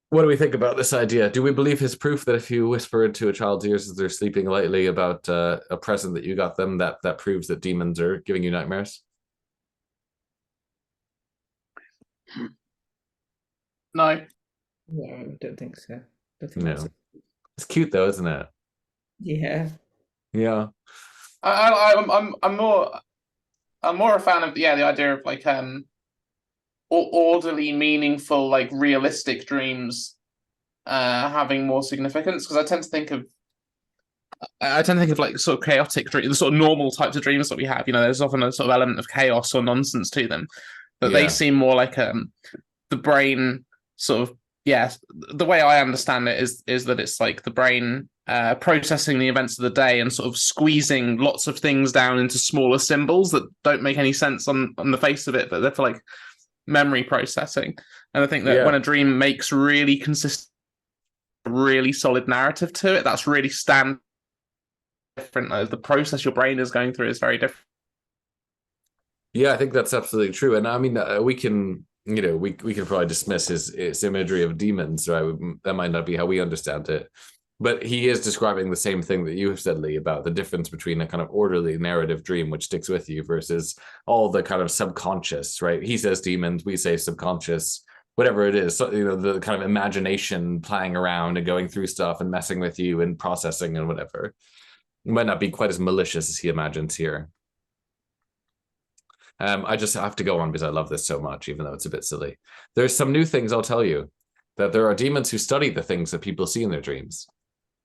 What do we think about this idea? Do we believe his proof that if you whisper into a child's ears as they're sleeping lightly about a present that you got them, that proves that demons are giving you nightmares? No. No, I don't think so. No. It's cute though, isn't it? Yeah. Yeah. I'm more a fan of the idea of like orderly, meaningful, like realistic dreams having more significance, because I tend to think of like sort of chaotic dreams, the sort of normal types of dreams that we have. You know, there's often a sort of element of chaos or nonsense to them, but they seem more like the brain sort of. Yeah, the way I understand it is that it's like the brain processing the events of the day and sort of squeezing lots of things down into smaller symbols that don't make any sense on the face of it, but they're for like memory processing. And I think that when a dream makes really consistent, really solid narrative to it, that's really different. The process your brain is going through is very different. Yeah, I think that's absolutely true. And I mean, we can... You know, we can probably dismiss his imagery of demons, right? That might not be how we understand it. But he is describing the same thing that you have said, Lee, about the difference between a kind of orderly narrative dream, which sticks with you, versus all the kind of subconscious, right? He says demons, we say subconscious, whatever it is. So, you know, the kind of imagination playing around and going through stuff and messing with you and processing and whatever. It might not be quite as malicious as he imagines here. I just have to go on because I love this so much, even though it's a bit silly. There's some new things I'll tell you, that there are demons who study the things that people see in their dreams.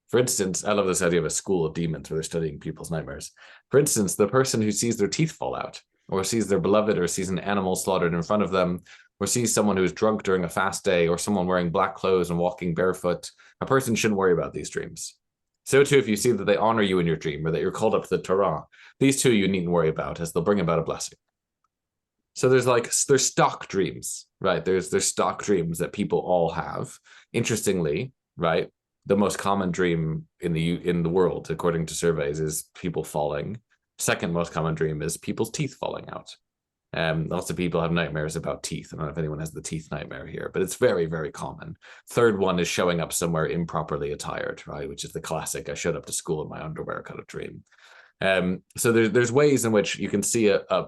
For instance, I love this idea of a school of demons where they're studying people's nightmares. For instance, the person who sees their teeth fall out, or sees their beloved, or sees an animal slaughtered in front of them, or sees someone who's drunk during a fast day, or someone wearing black clothes and walking barefoot, a person shouldn't worry about these dreams. So too, if you see that they honor you in your dream, or that you're called up to the Torah, these two you needn't worry about, as they'll bring about a blessing. So there's stock dreams, right? There's stock dreams that people all have. Interestingly, right, the most common dream in the world, according to surveys, is people falling. Second most common dream is people's teeth falling out. Lots of people have nightmares about teeth. I don't know if anyone has the teeth nightmare here, but it's very, very common. Third one is showing up somewhere improperly attired, right, which is the classic, I showed up to school in my underwear kind of dream. So there's ways in which you can see a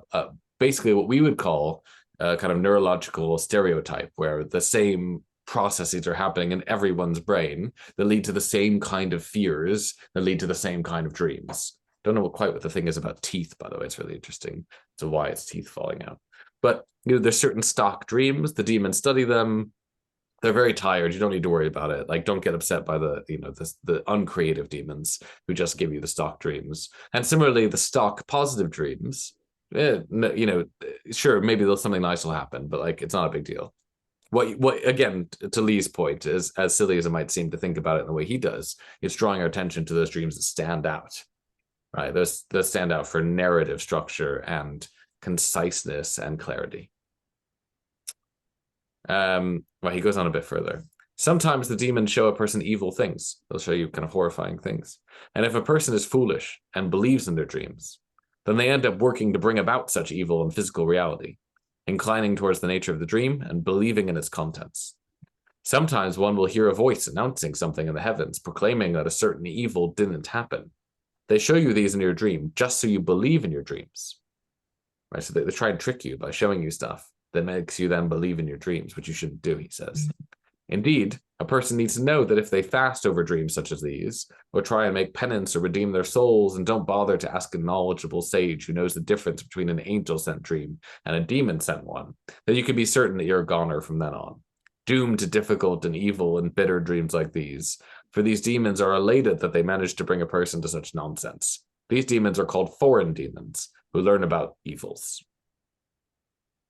basically what we would call a kind of neurological stereotype, where the same processes are happening in everyone's brain that lead to the same kind of fears, that lead to the same kind of dreams. Don't know quite what the thing is about teeth, by the way. It's really interesting to why it's teeth falling out. But you know, there's certain stock dreams. The demons study them. They're very tired. You don't need to worry about it. Like, don't get upset by the uncreative demons who just give you the stock dreams. And similarly, the stock positive dreams, sure, maybe something nice will happen, but like, it's not a big deal. What again, to Lee's point, is as silly as it might seem to think about it in the way he does, it's drawing our attention to those dreams that stand out, right? Those stand out for narrative structure and conciseness and clarity. Well, he goes on a bit further. Sometimes the demons show a person evil things. They'll show you kind of horrifying things. And if a person is foolish and believes in their dreams, then they end up working to bring about such evil in physical reality, inclining towards the nature of the dream and believing in its contents. Sometimes one will hear a voice announcing something in the heavens, proclaiming that a certain evil didn't happen. They show you these in your dream just so you believe in your dreams. Right? So they try and trick you by showing you stuff that makes you then believe in your dreams, which you shouldn't do, he says. Indeed, a person needs to know that if they fast over dreams such as these, or try and make penance or redeem their souls, and don't bother to ask a knowledgeable sage who knows the difference between an angel-sent dream and a demon-sent one, then you can be certain that you're a goner from then on, doomed to difficult and evil and bitter dreams like these, for these demons are elated that they managed to bring a person to such nonsense. These demons are called foreign demons, who learn about evils.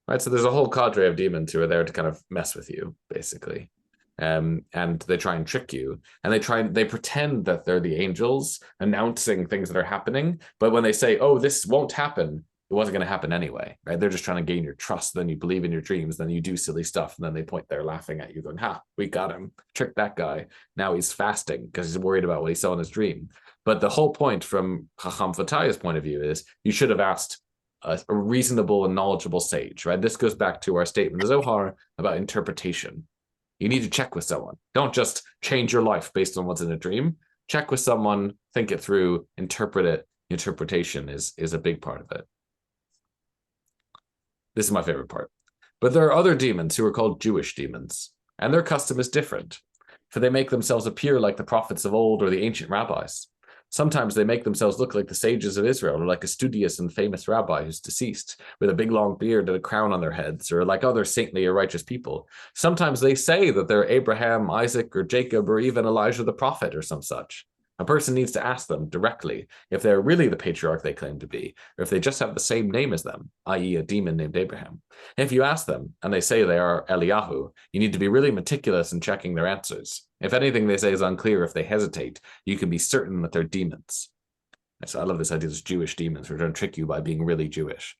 Right, so there's a whole cadre of demons who are there to kind of mess with you, basically. And they try and trick you, and they pretend that they're the angels announcing things that are happening, but when they say, oh, this won't happen, it wasn't going to happen anyway, right? They're just trying to gain your trust. Then you believe in your dreams, then you do silly stuff, and then they point there laughing at you going, ha, we got him, tricked that guy. Now he's fasting because he's worried about what he saw in his dream. But the whole point from Chacham Fataya's point of view is you should have asked a reasonable and knowledgeable sage, right? This goes back to our statement, the Zohar, about interpretation. You need to check with someone. Don't just change your life based on what's in a dream. Check with someone, think it through, interpret it. Interpretation is a big part of it. This is my favorite part. But there are other demons who are called Jewish demons, and their custom is different, for they make themselves appear like the prophets of old or the ancient rabbis. Sometimes they make themselves look like the sages of Israel, or like a studious and famous rabbi who's deceased, with a big long beard and a crown on their heads, or like other saintly or righteous people. Sometimes they say that they're Abraham, Isaac, or Jacob, or even Elijah the prophet, or some such. A person needs to ask them directly if they're really the patriarch they claim to be, or if they just have the same name as them, i.e. a demon named Abraham. If you ask them, and they say they are Eliyahu, you need to be really meticulous in checking their answers. If anything they say is unclear, if they hesitate, you can be certain that they're demons. So I love this idea of Jewish demons who are trying to trick you by being really Jewish.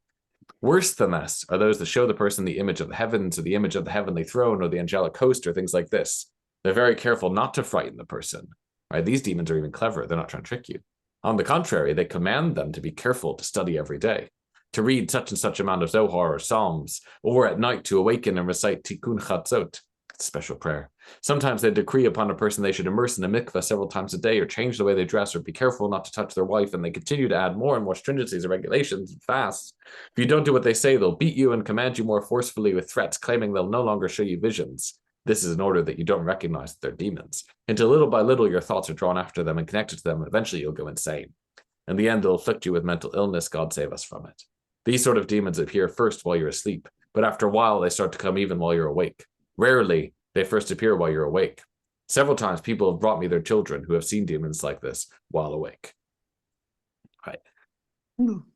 Worse than this are those that show the person the image of the heavens, or the image of the heavenly throne, or the angelic host, or things like this. They're very careful not to frighten the person. Right? These demons are even clever. They're not trying to trick you. On the contrary, they command them to be careful to study every day, to read such and such amount of Zohar or Psalms, or at night to awaken and recite Tikkun Chatzot, special prayer. Sometimes they decree upon a person they should immerse in a mikveh several times a day, or change the way they dress, or be careful not to touch their wife, and they continue to add more and more stringencies and regulations and fasts. If you don't do what they say, they'll beat you and command you more forcefully with threats, claiming they'll no longer show you visions. This is in order that you don't recognize that they're demons. Until little by little, your thoughts are drawn after them and connected to them, and eventually you'll go insane. In the end, they'll afflict you with mental illness. God save us from it. These sort of demons appear first while you're asleep, but after a while, they start to come even while you're awake. Rarely, they first appear while you're awake. Several times, people have brought me their children who have seen demons like this while awake. Right.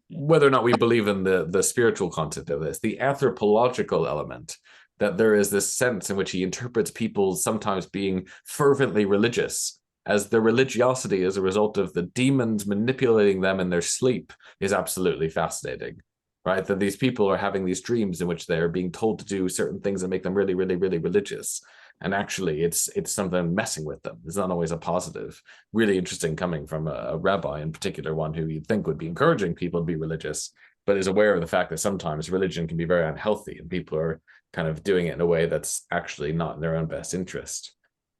Whether or not we believe in the spiritual content of this, the anthropological element, that there is this sense in which he interprets people sometimes being fervently religious as their religiosity as a result of the demons manipulating them in their sleep, is absolutely fascinating, right? That these people are having these dreams in which they're being told to do certain things that make them really, really, really religious. And actually, it's something messing with them. It's not always a positive. Really interesting coming from a rabbi, in particular, one who you'd think would be encouraging people to be religious, but is aware of the fact that sometimes religion can be very unhealthy and people are kind of doing it in a way that's actually not in their own best interest.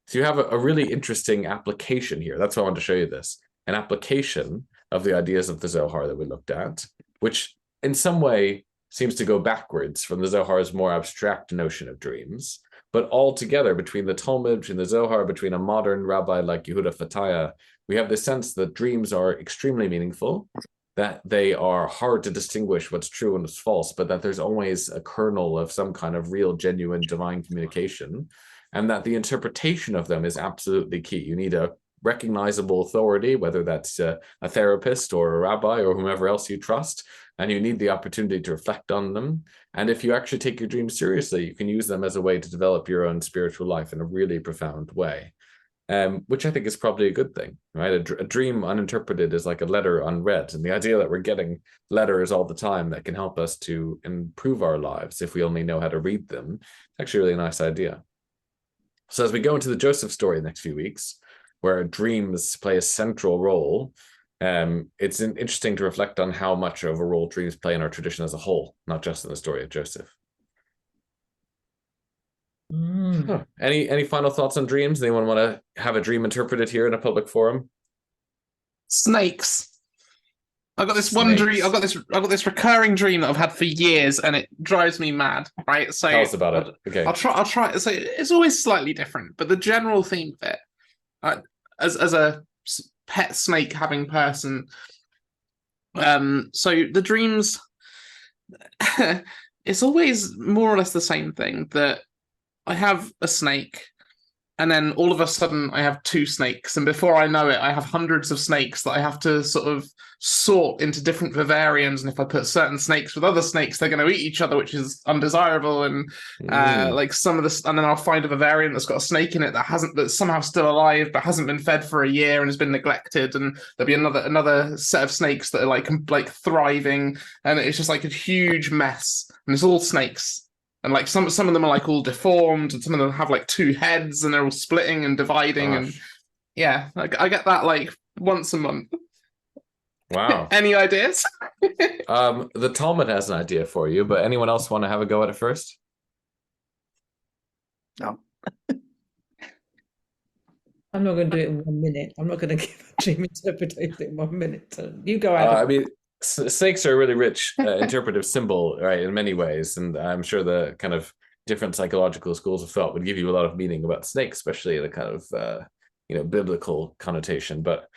So you have a really interesting application here. That's why I wanted to show you this. An application of the ideas of the Zohar that we looked at, which in some way seems to go backwards from the Zohar's more abstract notion of dreams, but altogether between the Talmud, between the Zohar, between a modern rabbi like Yehuda Fataya, we have the sense that dreams are extremely meaningful, that they are hard to distinguish what's true and what's false, but that there's always a kernel of some kind of real, genuine, divine communication, and that the interpretation of them is absolutely key. You need a recognizable authority, whether that's a therapist or a rabbi or whomever else you trust, and you need the opportunity to reflect on them. And if you actually take your dreams seriously, you can use them as a way to develop your own spiritual life in a really profound way. which I think is probably a good thing, right? A dream uninterpreted is like a letter unread, and the idea that we're getting letters all the time that can help us to improve our lives if we only know how to read them, it's actually a really nice idea. So as we go into the Joseph story the next few weeks, where dreams play a central role, it's interesting to reflect on how much of a role dreams play in our tradition as a whole, not just in the story of Joseph. Huh. Any final thoughts on dreams? Anyone want to have a dream interpreted here in a public forum? Snakes. I got this one dream. I got this recurring dream that I've had for years, and it drives me mad. Right, so tell us about it. Okay, I'll try. So it's always slightly different, but the general theme of it, as a pet snake having person. So the dreams, it's always more or less the same thing, that I have a snake, and then all of a sudden I have two snakes, and before I know it, I have hundreds of snakes that I have to sort of sort into different vivariums, and if I put certain snakes with other snakes, they're going to eat each other, which is undesirable, and like some of this, and then I'll find a vivarium that's got a snake in it that's somehow still alive but hasn't been fed for a year and has been neglected, and there'll be another set of snakes that are like thriving, and it's just like a huge mess, and it's all snakes. And like some of them are like all deformed, and some of them have like two heads, and they're all splitting and dividing. Gosh. And yeah, like I get that like once a month. Wow. Any ideas? The Talmud has an idea for you, but anyone else want to have a go at it first? No. I'm not going to do it in 1 minute. I'm not going to give a dream interpretation in 1 minute. So you go out. I mean, snakes are a really rich interpretive symbol, right, in many ways, and I'm sure the kind of different psychological schools of thought would give you a lot of meaning about snakes, especially in a kind of biblical connotation. But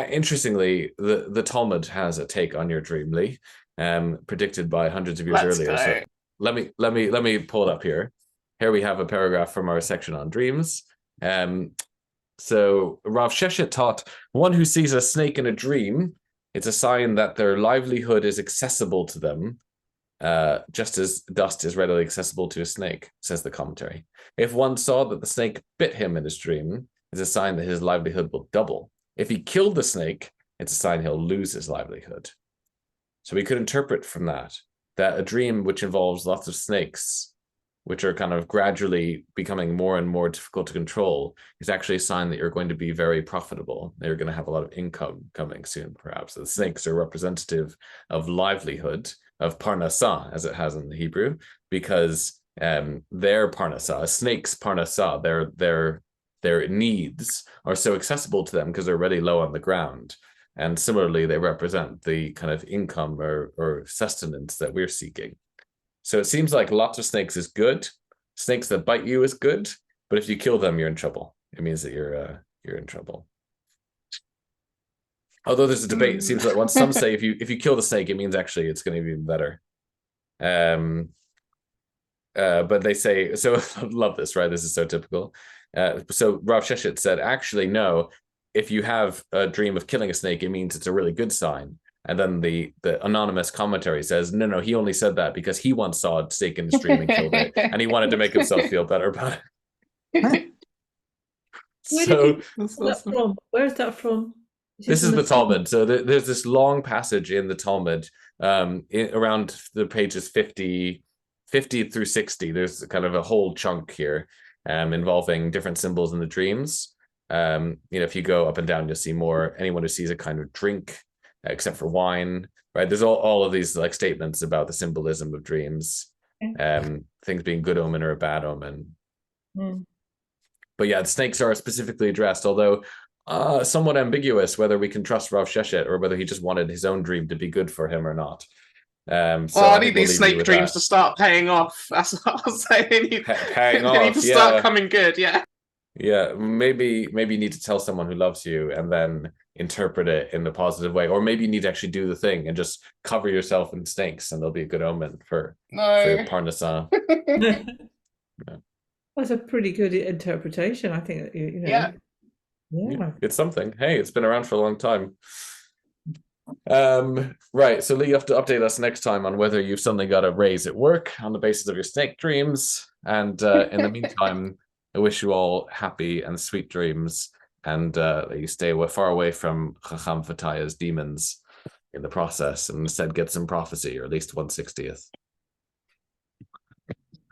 interestingly, the Talmud has a take on your dream, Lee, predicted by hundreds of years earlier. So let me pull it up here. Here we have a paragraph from our section on dreams. So Rav Sheshet taught, one who sees a snake in a dream, it's a sign that their livelihood is accessible to them, just as dust is readily accessible to a snake, says the commentary. If one saw that the snake bit him in his dream, it's a sign that his livelihood will double. If he killed the snake, it's a sign he'll lose his livelihood. So we could interpret from that a dream which involves lots of snakes, which are kind of gradually becoming more and more difficult to control, is actually a sign that you're going to be very profitable. You're going to have a lot of income coming soon, perhaps. The snakes are representative of livelihood, of parnassah, as it has in the Hebrew, because their parnassah, a snake's parnassah, their needs are so accessible to them because they're already low on the ground. And similarly, they represent the kind of income or sustenance that we're seeking. So it seems like lots of snakes is good. Snakes that bite you is good, but if you kill them, you're in trouble. It means that you're in trouble. Although there's a debate, it seems like once some say if you kill the snake, it means actually it's going to be even better. But they say, so I love this, right? This is so typical. So Rav Sheshet said, actually, no, if you have a dream of killing a snake, it means it's a really good sign. And then the anonymous commentary says, no, he only said that because he once saw a snake in his dream and killed it, and he wanted to make himself feel better about it. Where's that from? This is the Talmud. So there's this long passage in the Talmud, around the pages 50 through 60. There's kind of a whole chunk here involving different symbols in the dreams. If you go up and down, you'll see more. Anyone who sees a kind of drink, except for wine, right? There's all of these like statements about the symbolism of dreams, things being good omen or a bad omen. But yeah, the snakes are specifically addressed, although somewhat ambiguous whether we can trust Rav Sheshet or whether he just wanted his own dream to be good for him or not. So I need these snake dreams to start paying off. That's what I'll say. They need to start coming good. Yeah, maybe you need to tell someone who loves you and then interpret it in a positive way, or maybe you need to actually do the thing and just cover yourself in snakes, and there'll be a good omen for your parnassah. That's a pretty good interpretation, I think. Yeah, it's something. Hey, it's been around for a long time. Right, so Lee, you have to update us next time on whether you've suddenly got a raise at work on the basis of your snake dreams, and in the meantime, I wish you all happy and sweet dreams, and that you stay far away from Chacham Fataya's demons in the process, and instead get some prophecy, or at least 1/60th.